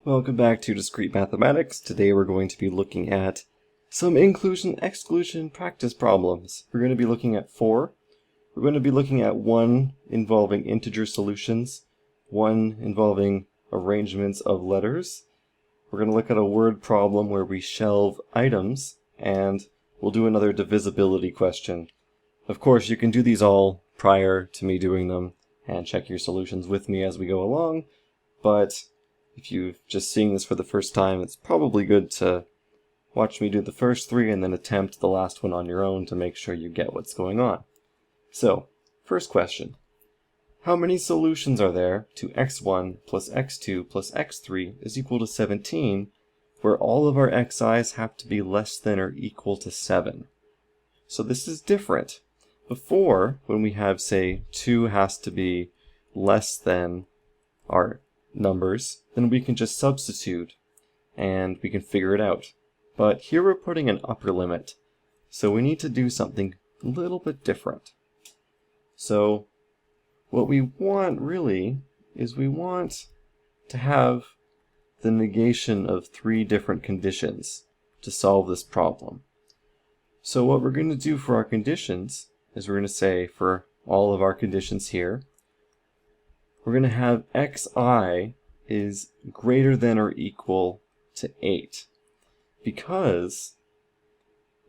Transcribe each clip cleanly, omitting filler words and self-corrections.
Welcome back to Discrete Mathematics. Today we're going to be looking at some inclusion-exclusion practice problems. We're going to be looking at 4. We're going to be looking at 1 involving integer solutions, 1 involving arrangements of letters. We're going to look at a word problem where we shelve items, and we'll do another divisibility question. Of course, you can do these all prior to me doing them and check your solutions with me as we go along, but if you're just seeing this for the first time, it's probably good to watch me do the first 3 and then attempt the last one on your own to make sure you get what's going on. So, first question. How many solutions are there to x1 plus x2 plus x3 is equal to 17, where all of our xi's have to be less than or equal to 7? So this is different. Before, when we have, say, 2 has to be less than our numbers, then we can just substitute and we can figure it out. But here we're putting an upper limit, so we need to do something a little bit different. So what we want really is we want to have the negation of 3 different conditions to solve this problem. So what we're going to do for our conditions is we're going to say for all of our conditions here, we're going to have xi is greater than or equal to 8. Because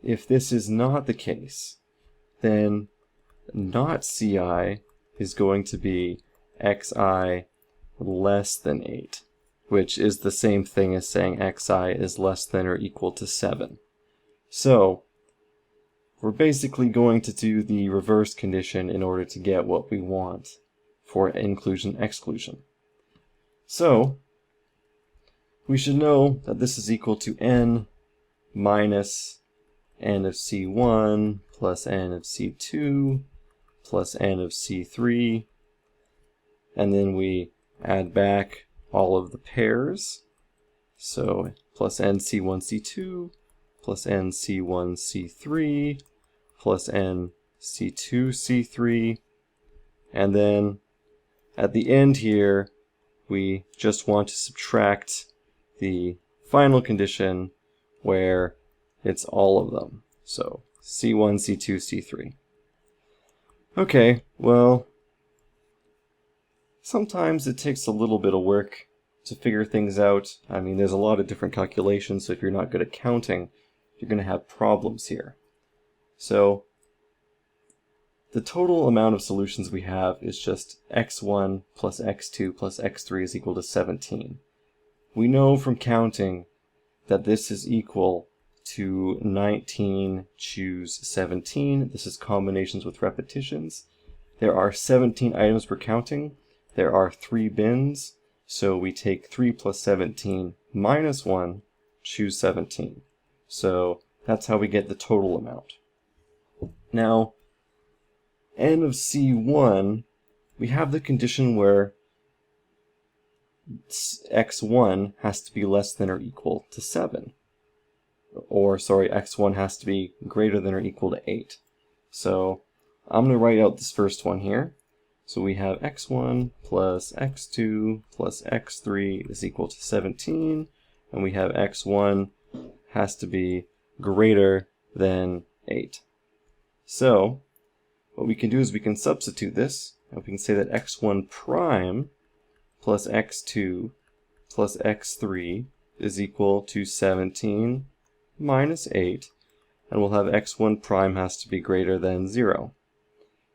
if this is not the case, then not ci is going to be xi less than 8, which is the same thing as saying xi is less than or equal to 7. So we're basically going to do the reverse condition in order to get what we want for inclusion-exclusion. So we should know that this is equal to n minus n of c1 plus n of c2 plus n of c3, and then we add back all of the pairs, so plus n c1 c2 plus n c1 c3 plus n c2 c3, and then at the end here we just want to subtract the final condition where it's all of them, so c1 c2 c3. Okay, well, sometimes it takes a little bit of work to figure things out. I mean, there's a lot of different calculations, so if you're not good at counting, you're going to have problems here. So the total amount of solutions we have is just x1 plus x2 plus x3 is equal to 17. We know from counting that this is equal to 19 choose 17. This is combinations with repetitions. There are 17 items we're counting. There are 3 bins, so we take 3 plus 17 minus 1, choose 17. So that's how we get the total amount. Now, n of c1, we have the condition where x1 has to be less than or equal to 7. Or, sorry, x1 has to be greater than or equal to 8. So I'm going to write out this first one here. So we have x1 plus x2 plus x3 is equal to 17. And we have x1 has to be greater than 8. So what we can do is we can substitute this, and we can say that x1 prime plus x2 plus x3 is equal to 17 minus 8, and we'll have x1 prime has to be greater than 0.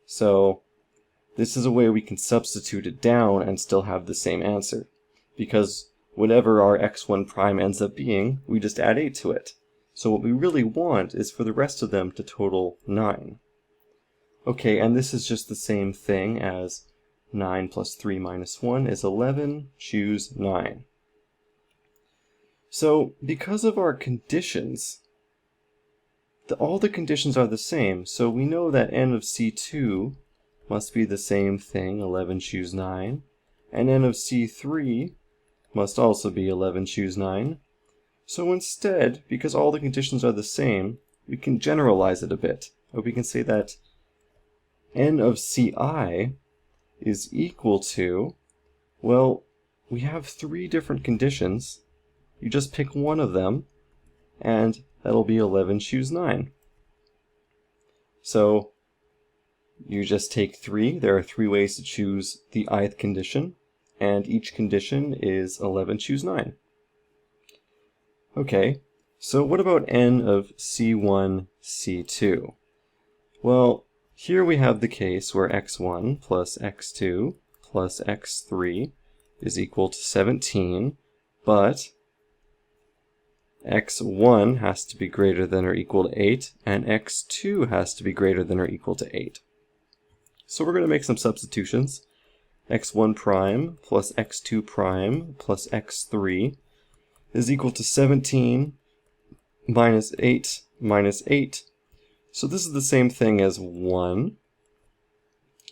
So this is a way we can substitute it down and still have the same answer, because whatever our x1 prime ends up being, we just add 8 to it. So what we really want is for the rest of them to total 9. Okay, and this is just the same thing as 9 plus 3 minus 1 is 11, choose 9. So because of our conditions, all the conditions are the same, so we know that n of c2 must be the same thing, 11 choose 9, and n of c3 must also be 11 choose 9. So instead, because all the conditions are the same, we can generalize it a bit. Or we can say that n of ci is equal to, well, we have 3 different conditions. You just pick one of them, and that'll be 11 choose 9. So you just take 3. There are 3 ways to choose the ith condition, and each condition is 11 choose 9. Okay, so what about n of C1, C2? Well, here we have the case where x1 plus x2 plus x3 is equal to 17, but x1 has to be greater than or equal to 8, and x2 has to be greater than or equal to 8. So we're going to make some substitutions. x1 prime plus x2 prime plus x3 is equal to 17 minus 8 minus 8. So this is the same thing as 1.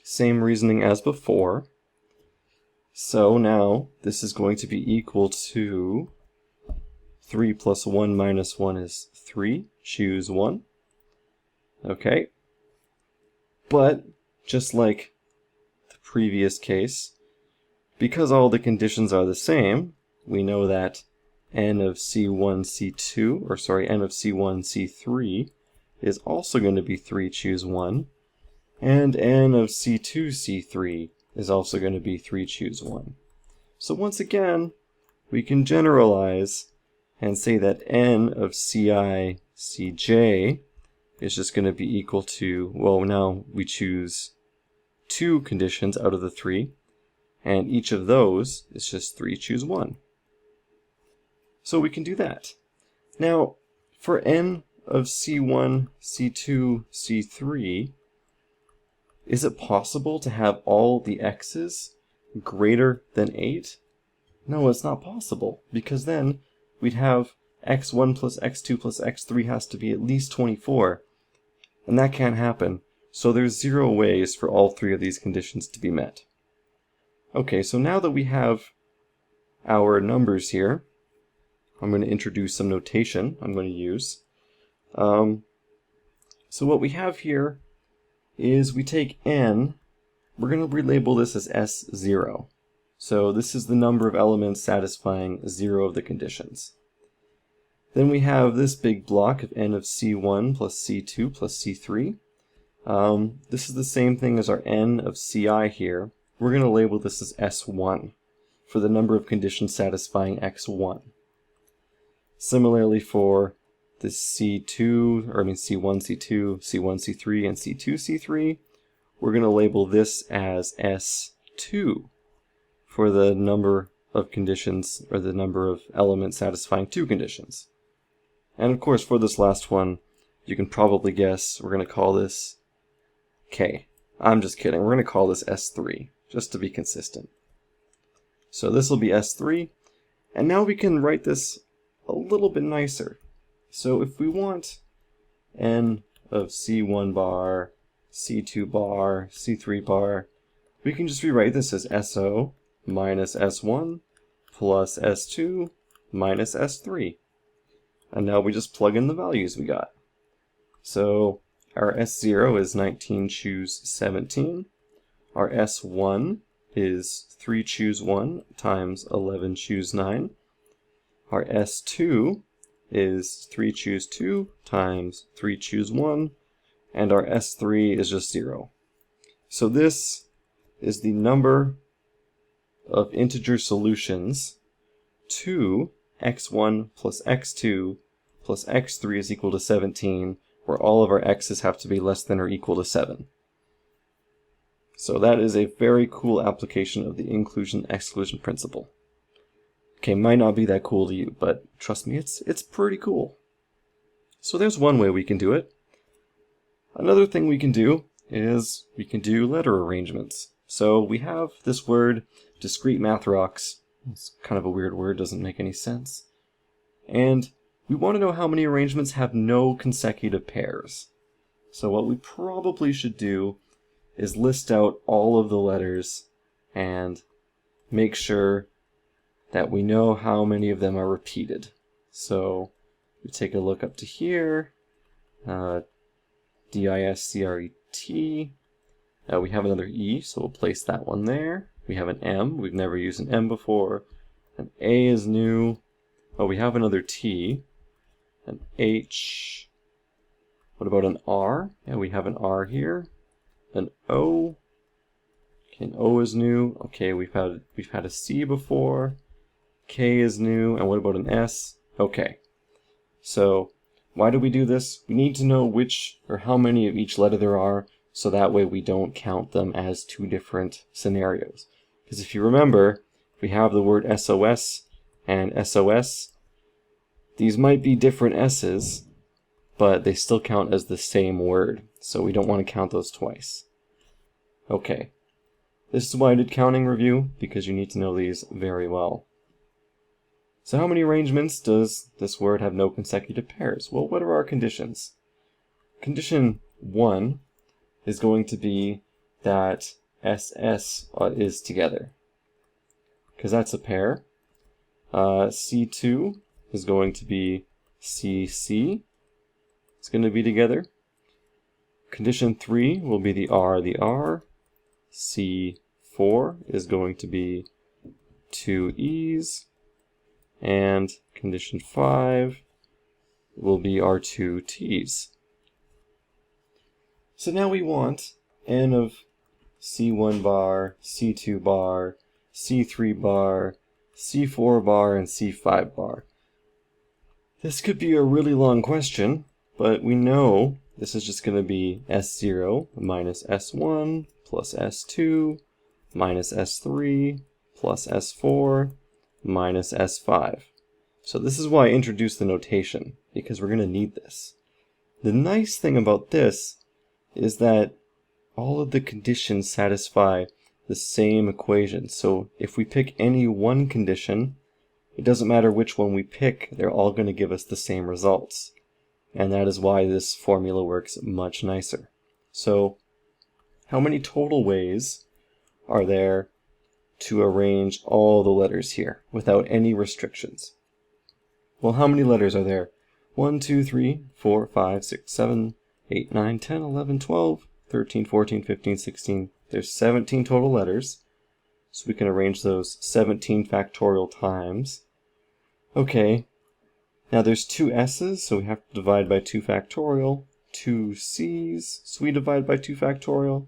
Same reasoning as before. So now this is going to be equal to 3 plus 1 minus 1 is 3. Choose 1. Okay. But just like the previous case, because all the conditions are the same, we know that n of C1, C2, or sorry, n of C1, C3 is also going to be 3 choose 1, and n of C2, C3 is also going to be 3 choose 1. So once again, we can generalize and say that n of Ci, Cj is just going to be equal to, well, now we choose 2 conditions out of the 3, and each of those is just 3 choose 1. So we can do that. Now, for n of C1, C2, C3, is it possible to have all the x's greater than 8? No, it's not possible, because then we'd have x1 plus x2 plus x3 has to be at least 24, and that can't happen. So there's 0 ways for all 3 of these conditions to be met. Okay, so now that we have our numbers here, I'm going to introduce some notation I'm going to use. So what we have here is we take n, we're going to relabel this as S0. So this is the number of elements satisfying 0 of the conditions. Then we have this big block of n of C1 plus C2 plus C3. This is the same thing as our n of Ci here. We're going to label this as S1 for the number of conditions satisfying x1. Similarly for the C1, C2, C1, C3, and C2, C3, we're going to label this as S2 for the number of conditions, or the number of elements satisfying 2 conditions. And of course, for this last one, you can probably guess we're going to call this K. I'm just kidding. We're going to call this S3, just to be consistent. So this will be S3, and now we can write this a little bit nicer. So if we want n of C1 bar, C2 bar, C3 bar, we can just rewrite this as SO minus S1 plus S2 minus S3. And now we just plug in the values we got. So our S0 is 19 choose 17. Our S1 is 3 choose 1 times 11 choose 9. Our S2 is 3 choose 2 times 3 choose 1. And our S3 is just 0. So this is the number of integer solutions to x1 plus x2 plus x3 is equal to 17, where all of our x's have to be less than or equal to 7. So that is a very cool application of the inclusion-exclusion principle. Okay, might not be that cool to you, but trust me, it's pretty cool. So there's one way we can do it. Another thing we can do is we can do letter arrangements. So we have this word, discrete math rocks. It's kind of a weird word, doesn't make any sense. And we want to know how many arrangements have no consecutive pairs. So what we probably should do is list out all of the letters and make sure that we know how many of them are repeated. So we take a look up to here, D-I-S-C-R-E-T. We have another E, so we'll place that one there. We have an M. We've never used an M before. An A is new. Oh, we have another T. An H. What about an R? Yeah, we have an R here. An O. Okay, an O is new. Okay, we've had a C before. K is new. And what about an S? Okay. So why do we do this? We need to know which or how many of each letter there are, so that way we don't count them as two different scenarios. Because if you remember, if we have the word SOS and SOS, these might be different S's, but they still count as the same word, so we don't want to count those twice. Okay, this is why I did counting review, because you need to know these very well. So how many arrangements does this word have no consecutive pairs? Well, what are our conditions? Condition 1 is going to be that SS is together, because that's a pair. C2 is going to be CC. It's going to be together. Condition 3 will be the R. C4 is going to be two E's. And condition 5 will be our two T's. So now we want N of C1 bar, C2 bar, C3 bar, C4 bar, and C5 bar. This could be a really long question, but we know this is just going to be S0 minus S1 plus S2 minus S3 plus S4 minus S5. So this is why I introduced the notation, because we're going to need this. The nice thing about this is that all of the conditions satisfy the same equation. So if we pick any one condition, it doesn't matter which one we pick, they're all going to give us the same results. And that is why this formula works much nicer. So how many total ways are there to arrange all the letters here without any restrictions? Well, how many letters are there? 1, 2, 3, 4, 5, 6, 7, 8, 9, 10, 11, 12, 13, 14, 15, 16. There's 17 total letters. So we can arrange those 17 factorial times. Okay, now there's two S's, so we have to divide by 2 factorial. Two C's, so we divide by 2 factorial.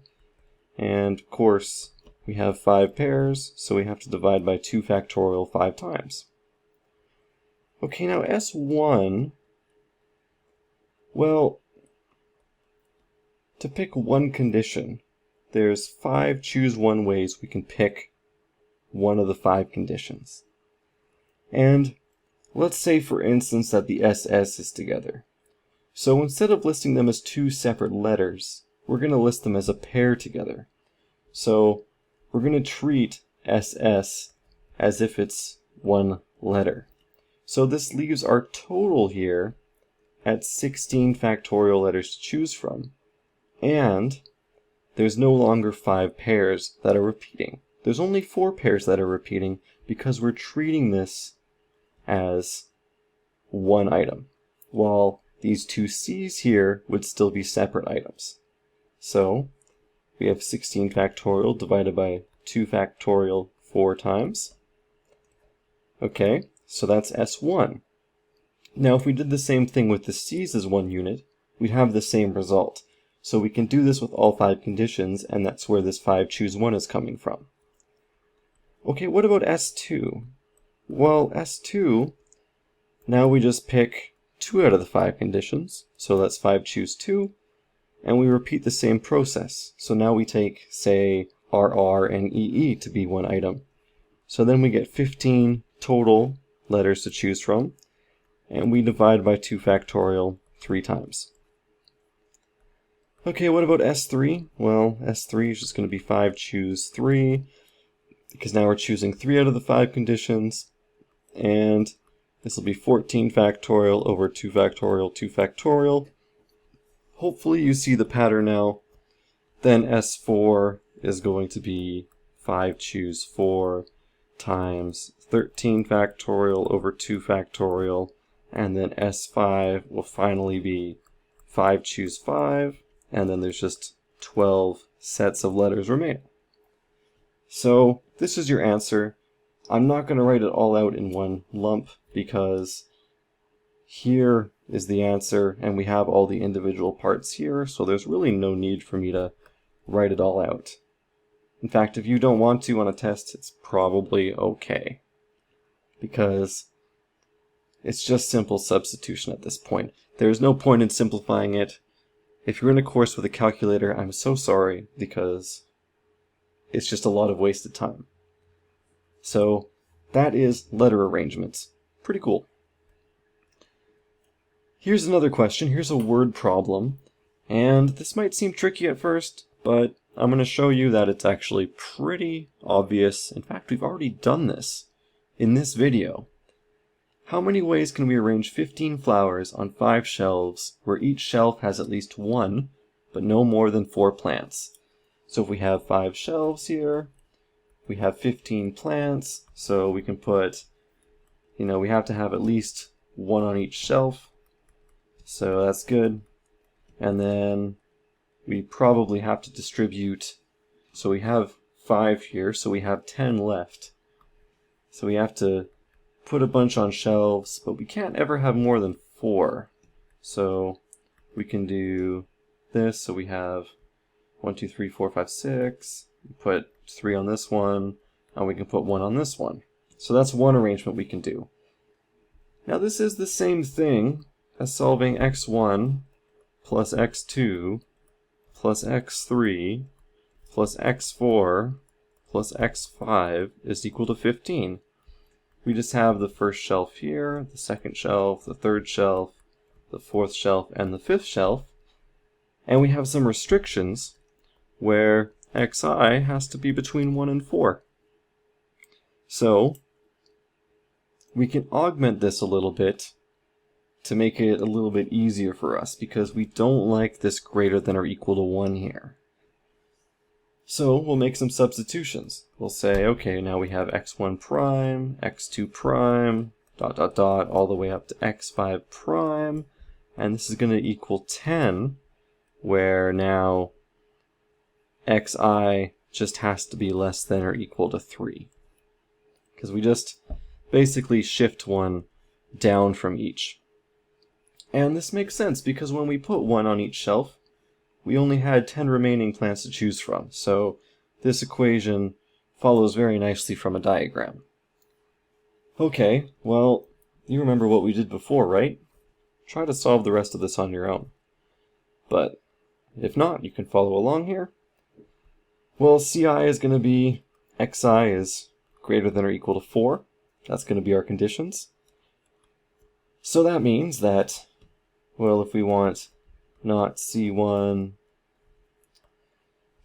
And of course, we have 5 pairs, so we have to divide by 2 factorial 5 times. Okay, now S1, well, to pick one condition, there's 5 choose one ways we can pick one of the 5 conditions. And let's say, for instance, that the SS is together. So instead of listing them as 2 separate letters, we're going to list them as a pair together. So we're going to treat SS as if it's one letter. So this leaves our total here at 16 factorial letters to choose from. And there's no longer 5 pairs that are repeating. There's only 4 pairs that are repeating because we're treating this as one item, while these 2 C's here would still be separate items. So we have 16 factorial divided by 2 factorial 4 times. Okay, so that's S1. Now if we did the same thing with the C's as one unit, we'd have the same result. So we can do this with all 5 conditions, and that's where this 5 choose 1 is coming from. Okay, what about S2? Well, S2, now we just pick 2 out of the 5 conditions, so that's 5 choose 2, and we repeat the same process. So now we take, say, RR and EE to be one item. So then we get 15 total letters to choose from, and we divide by 2 factorial 3 times. Okay, what about S3? Well, S3 is just going to be 5 choose 3, because now we're choosing 3 out of the 5 conditions, and this will be 14 factorial over 2 factorial 2 factorial. Hopefully you see the pattern now. Then S4 is going to be 5 choose 4 times 13 factorial over 2 factorial, and then S5 will finally be 5 choose 5, and then there's just 12 sets of letters remaining. So this is your answer. I'm not going to write it all out in one lump because here is the answer and we have all the individual parts here, so there's really no need for me to write it all out. In fact, if you don't want to on a test, it's probably okay, because it's just simple substitution at this point. There's no point in simplifying it. If you're in a course with a calculator, I'm so sorry, because it's just a lot of wasted time. So that is letter arrangements. Pretty cool. Here's another question. Here's a word problem. And this might seem tricky at first, but I'm going to show you that it's actually pretty obvious. In fact, we've already done this in this video. How many ways can we arrange 15 flowers on 5 shelves where each shelf has at least 1, but no more than 4 plants? So if we have 5 shelves here, we have 15 plants, so we can put, we have to have at least 1 on each shelf. So that's good. And then we probably have to distribute, so we have 5 here, so we have 10 left. So we have to put a bunch on shelves, but we can't ever have more than 4. So we can do this, so we have 1, 2, 3, 4, 5, 6. Put 3 on this one, and we can put 1 on this one. So that's one arrangement we can do. Now this is the same thing as solving x1 plus x2 plus x3 plus x4 plus x5 is equal to 15. We just have the first shelf here, the second shelf, the third shelf, the fourth shelf, and the fifth shelf. And we have some restrictions where xi has to be between 1 and 4. So we can augment this a little bit to make it a little bit easier for us, because we don't like this greater than or equal to 1 here. So we'll make some substitutions. We'll say, okay, now we have x1 prime, x2 prime, dot dot dot, all the way up to x5 prime, and this is going to equal 10, where now xi just has to be less than or equal to 3. Because we just basically shift 1 down from each. And this makes sense, because when we put 1 on each shelf, we only had 10 remaining plants to choose from. So this equation follows very nicely from a diagram. Okay, well, you remember what we did before, right? Try to solve the rest of this on your own. But if not, you can follow along here. Well, Ci is going to be xi is greater than or equal to 4. That's going to be our conditions. So that means that, well, if we want not C1,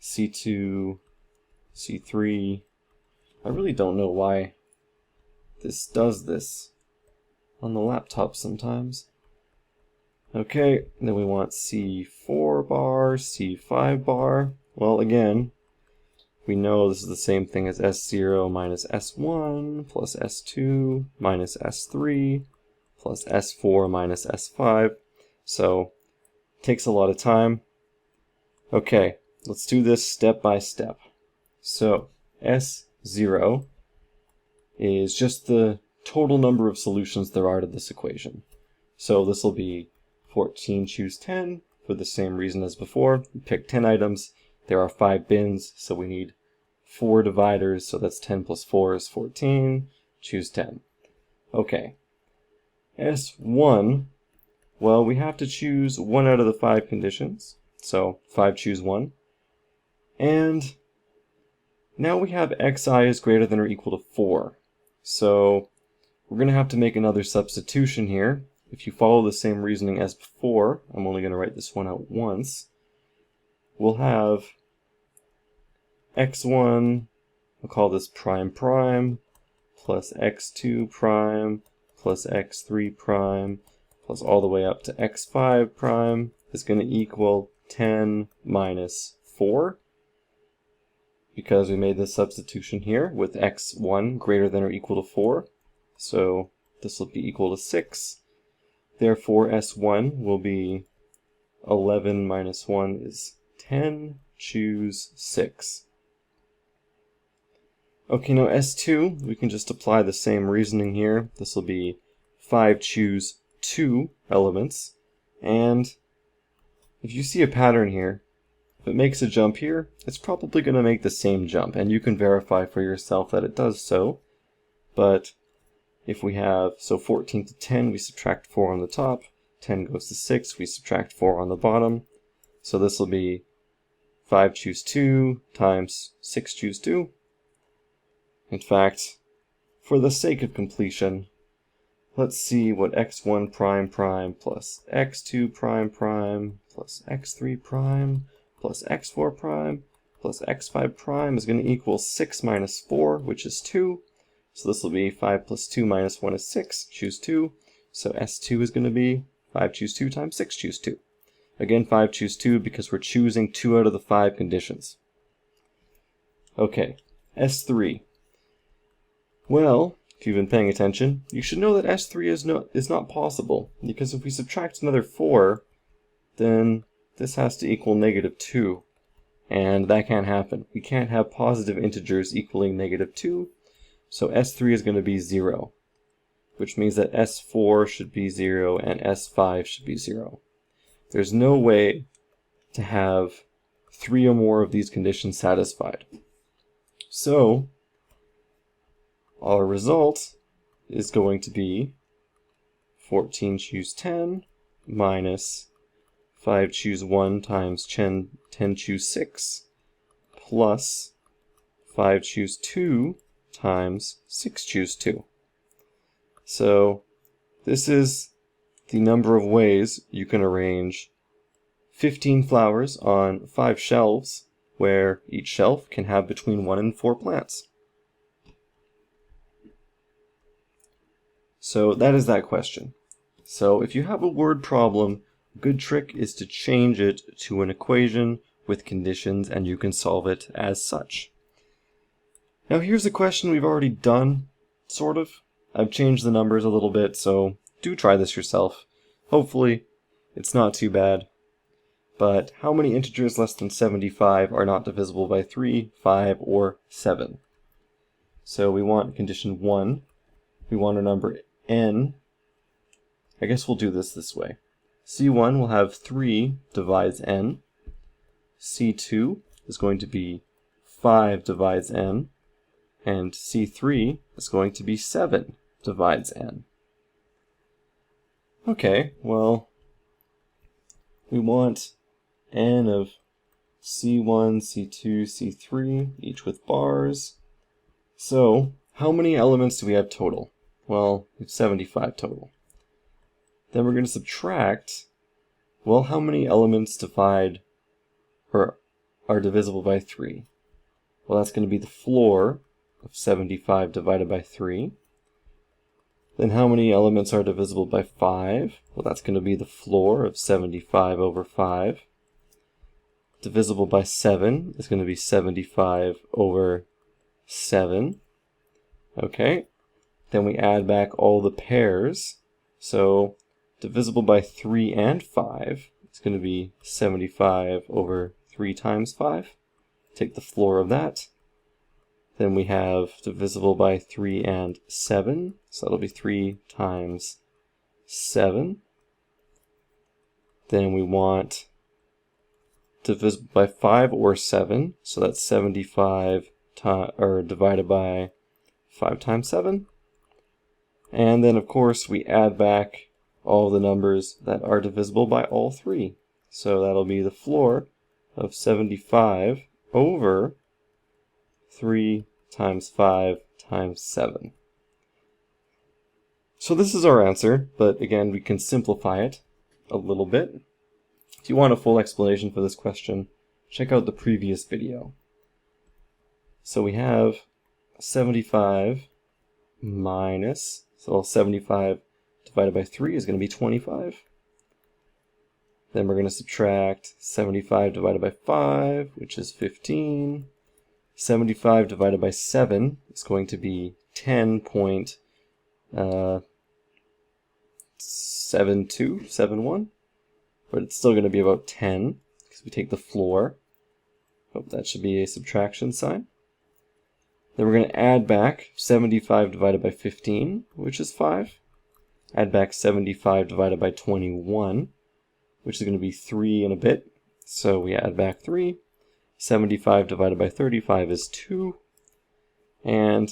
C2, C3, I really don't know why this does this on the laptop sometimes. Okay, then we want C4 bar, C5 bar. Well, again, we know this is the same thing as S0 minus S1 plus S2 minus S3 plus S4 minus S5. So, it takes a lot of time. Okay, let's do this step by step. So, S0 is just the total number of solutions there are to this equation. So this will be 14 choose 10 for the same reason as before. We pick 10 items. There are 5 bins, so we need 4 dividers, so that's 10 plus 4 is 14. Choose 10. Okay. S1, well, we have to choose 1 out of the 5 conditions. So 5 choose 1. And now we have xi is greater than or equal to 4. So we're going to have to make another substitution here. If you follow the same reasoning as before, I'm only going to write this one out once. We'll have x1, I'll call this prime prime, plus x2 prime, plus x3 prime, plus all the way up to x5 prime is going to equal 10 minus 4. Because we made this substitution here with x1 greater than or equal to 4. So this will be equal to 6. Therefore, S1 will be 11 minus 1 is 10. Choose 6. Okay, now S2, we can just apply the same reasoning here. This will be 5 choose 2 elements. And if you see a pattern here, if it makes a jump here, it's probably going to make the same jump. And you can verify for yourself that it does so. But if we have, so 14 to 10, we subtract 4 on the top. 10 goes to 6, we subtract 4 on the bottom. So this will be 5 choose 2 times 6 choose 2. In fact, for the sake of completion, let's see what x1 prime prime plus x2 prime prime plus x3 prime plus x4 prime plus x5 prime is going to equal 6 minus 4, which is 2. So this will be 5 plus 2 minus 1 is 6, choose 2. So S2 is going to be 5 choose 2 times 6 choose 2. Again, 5 choose 2 because we're choosing 2 out of the 5 conditions. Okay, S3. Well, if you've been paying attention, you should know that S3 is not possible, because if we subtract another 4, then this has to equal negative 2, and that can't happen. We can't have positive integers equaling negative 2, so S3 is going to be 0, which means that S4 should be 0 and S5 should be 0. There's no way to have 3 or more of these conditions satisfied. So our result is going to be 14 choose 10 minus 5 choose 1 times 10 choose 6 plus 5 choose 2 times 6 choose 2. So this is the number of ways you can arrange 15 flowers on 5 shelves, where each shelf can have between 1 and 4 plants. So that is that question. So if you have a word problem, a good trick is to change it to an equation with conditions, and you can solve it as such. Now here's a question we've already done, sort of. I've changed the numbers a little bit, so do try this yourself. Hopefully it's not too bad. But how many integers less than 75 are not divisible by 3, 5, or 7? So we want condition 1. We want a number n. I guess we'll do this way. C1 will have 3 divides n. C2 is going to be 5 divides n. And C3 is going to be 7 divides n. Okay, well, we want n of C1, C2, C3, each with bars. So, how many elements do we have total? Well, we have 75 total. Then we're going to subtract, well, how many elements divide or are divisible by 3? Well, that's going to be the floor of 75 divided by 3. Then how many elements are divisible by 5? Well, that's going to be the floor of 75 over 5. Divisible by 7 is going to be 75 over 7. Okay. Then we add back all the pairs. So divisible by 3 and 5 is going to be 75 over 3 times 5. Take the floor of that. Then we have divisible by 3 and 7. So that'll be 3 times 7. Then we want divisible by 5 or 7. So that's 75 divided by 5 times 7. And then, of course, we add back all the numbers that are divisible by all 3. So that'll be the floor of 75 over 3 times 5 times 7. So this is our answer, but again, we can simplify it a little bit. If you want a full explanation for this question, check out the previous video. So we have 75 minus, so 75 divided by 3 is going to be 25. Then we're going to subtract 75 divided by 5, which is 15. 75 divided by 7 is going to be 10.7271, but it's still going to be about 10 because we take the floor. Oh, that should be a subtraction sign. Then we're going to add back 75 divided by 15, which is 5. Add back 75 divided by 21, which is going to be 3 and a bit. So we add back 3. 75 divided by 35 is 2. And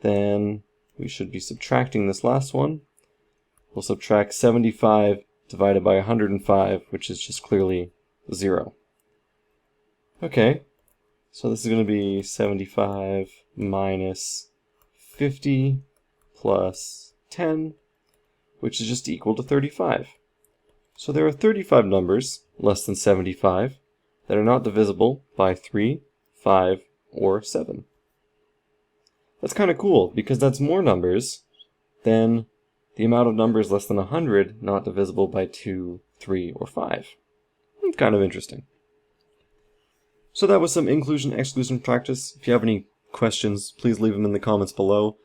then we should be subtracting this last one. We'll subtract 75 divided by 105, which is just clearly 0. Okay, so this is going to be 75 minus 50 plus 10, which is just equal to 35. So there are 35 numbers, less than 75, that are not divisible by 3, 5, or 7. That's kind of cool, because that's more numbers than the amount of numbers less than 100 not divisible by 2, 3, or 5. Kind of interesting. So that was some inclusion-exclusion practice. If you have any questions, please leave them in the comments below.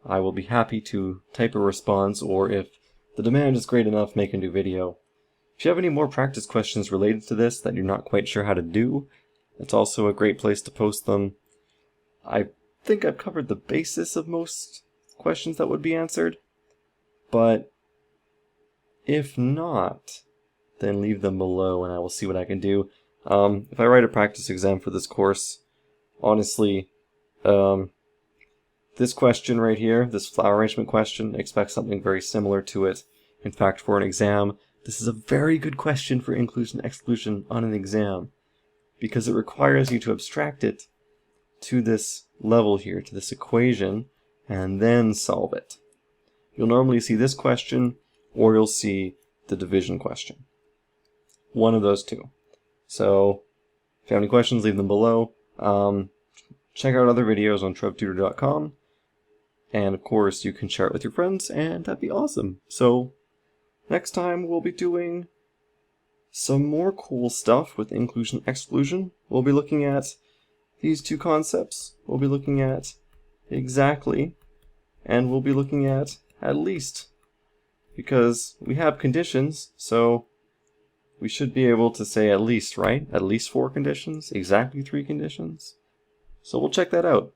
I will be happy to type a response, or if the demand is great enough, make a new video. If you have any more practice questions related to this that you're not quite sure how to do, it's also a great place to post them. I think I've covered the basis of most questions that would be answered, but if not, then leave them below and I will see what I can do. If I write a practice exam for this course, honestly, this question right here, this flower arrangement question, expect something very similar to it. In fact, for an exam, this is a very good question for inclusion-exclusion on an exam, because it requires you to abstract it to this level here, to this equation, and then solve it. You'll normally see this question, or you'll see the division question. One of those two. So, if you have any questions, leave them below. Check out other videos on TrevTutor.com. And of course, you can share it with your friends, and that'd be awesome. So, next time we'll be doing some more cool stuff with inclusion-exclusion. We'll be looking at these two concepts. We'll be looking at exactly, and we'll be looking at least. Because we have conditions, so we should be able to say at least, right? At least 4 conditions, exactly 3 conditions. So we'll check that out.